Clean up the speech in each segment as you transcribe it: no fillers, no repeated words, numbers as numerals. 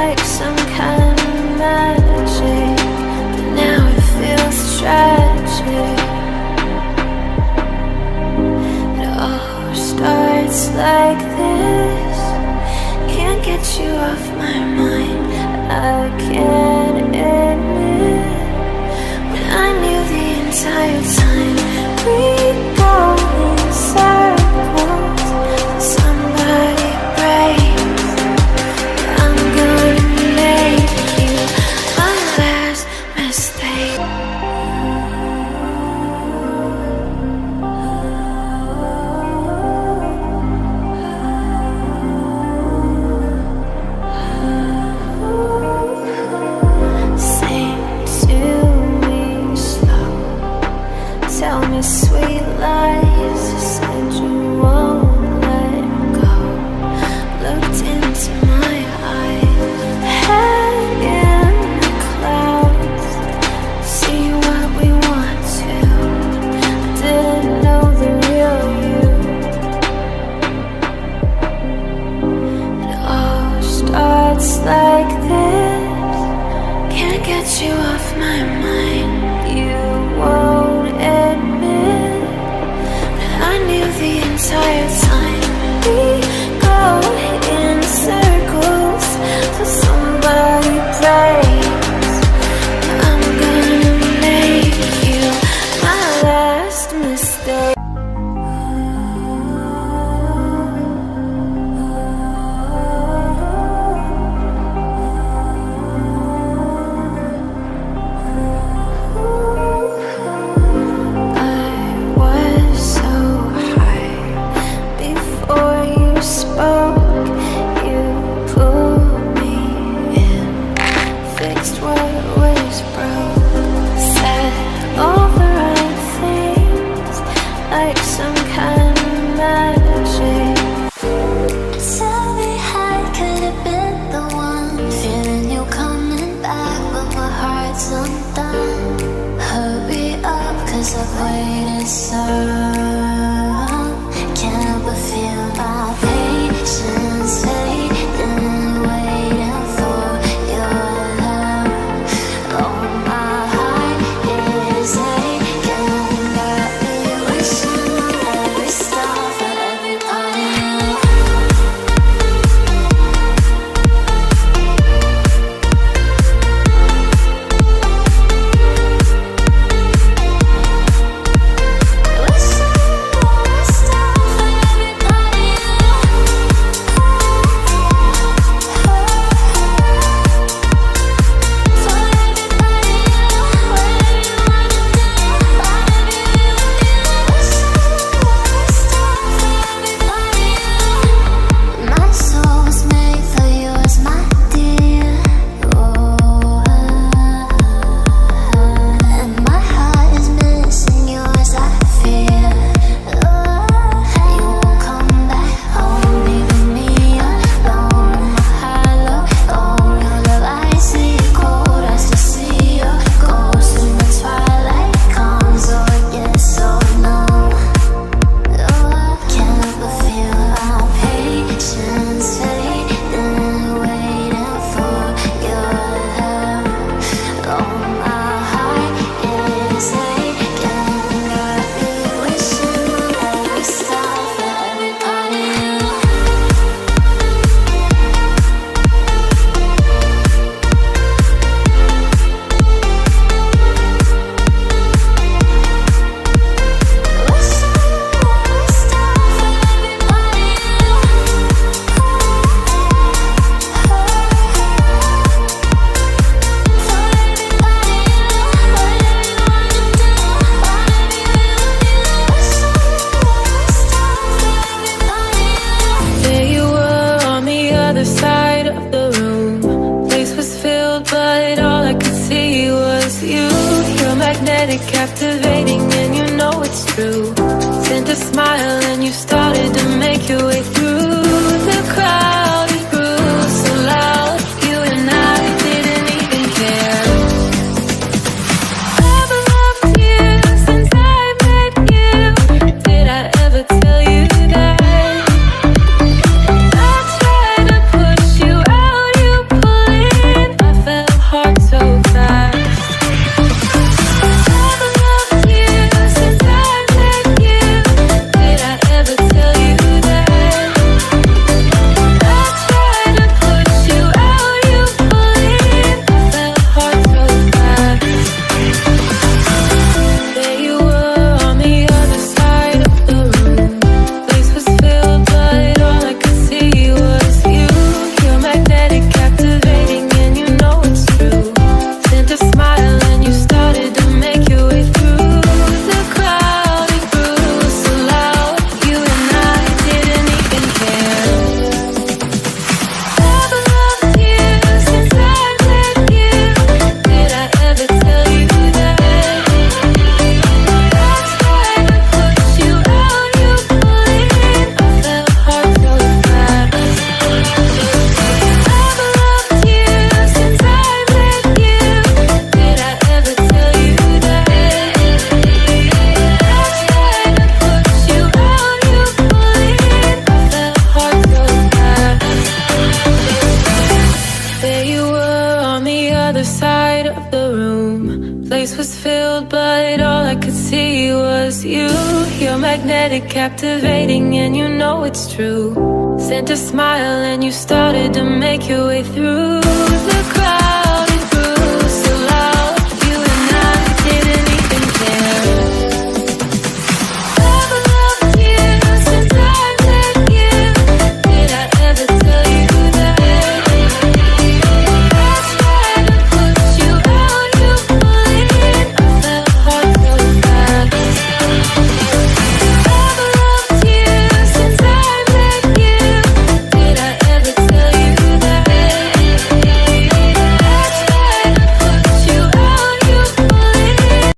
like some kind of magic, but now it feels tragic. It all starts like this. Can't get you off my mind. I can't admit when I knew the entire time we'd go in circles till somebody breaks. I'm gonna make you my last mistake. Sing to me slow. Tell me sweet lies. You said you won't let go. Looked into my eyes, head in the clouds. See what we want to. I didn't know the real you. It all starts like this. Can't get you off my mind. You won't admit that I knew the entire time we go in circles till somebody breaks. I'm gonna make you my last mistake. I was so high before you spoke. You pulled me in, fixed what was broke, said all the right things like some kind of magic. Tell me how I could have been the one, feeling you coming back, but my heart's undone. Hurry up, 'cause I've waited so long. Can't but feel my patience fading, waiting for your love. Oh, my heart is aching, got me wishing on every star for every part of you. My soul's made for yours, my dear. And my heart is missing yours, I fear. You won't come back home, leaving me alone. Hello, oh, your love I see cold. I still see your ghost when the twilight comes, or yes or no. I can't but feel our patience fading, waiting for your love. Oh, my heart is aching, got me wishing on every star for every part of you. There you were on the other side of the room. Place was filled, but all I could see was you. You're magnetic, captivating, and you know it's true. Sent a smile and you started to make your way through the crowd. It grew so loud, you and I didn't even care. I've loved you since I met you. Did I ever tell you that? I tried to push you out, you pull side of the room. Place was filled, but all I could see was you. You're magnetic, captivating, and you know it's true. Sent a smile and you started to make your way through the crowd. It grew so loud, you and I didn't even care. Never loved you since I met you. Did I ever tell you that? I tried to put you out, you wouldn't. I fell hard so fast. Never loved you since I met you. Did I ever tell you that? I tried to put you out, you wouldn't.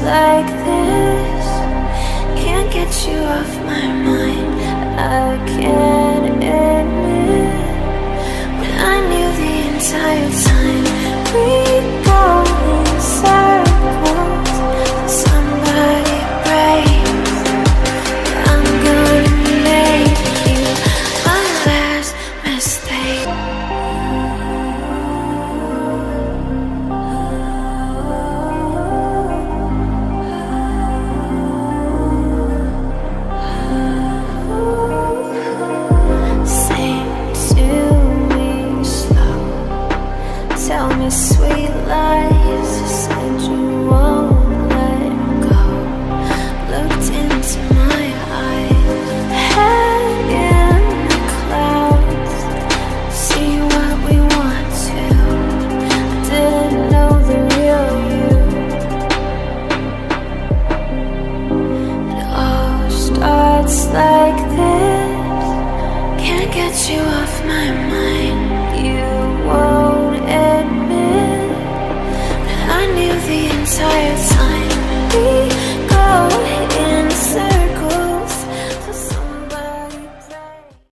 Like this, can't get you off my mind. I can't admit when I knew the entire time we'd go in circles. Somebody breaks, I'm gonna make you my last mistake. Tell me sweet lies, you said you won't let go. Looked into my eyes, head in the clouds. See what we want to. I didn't know the real you. It all starts like this. Can't get you off my mind.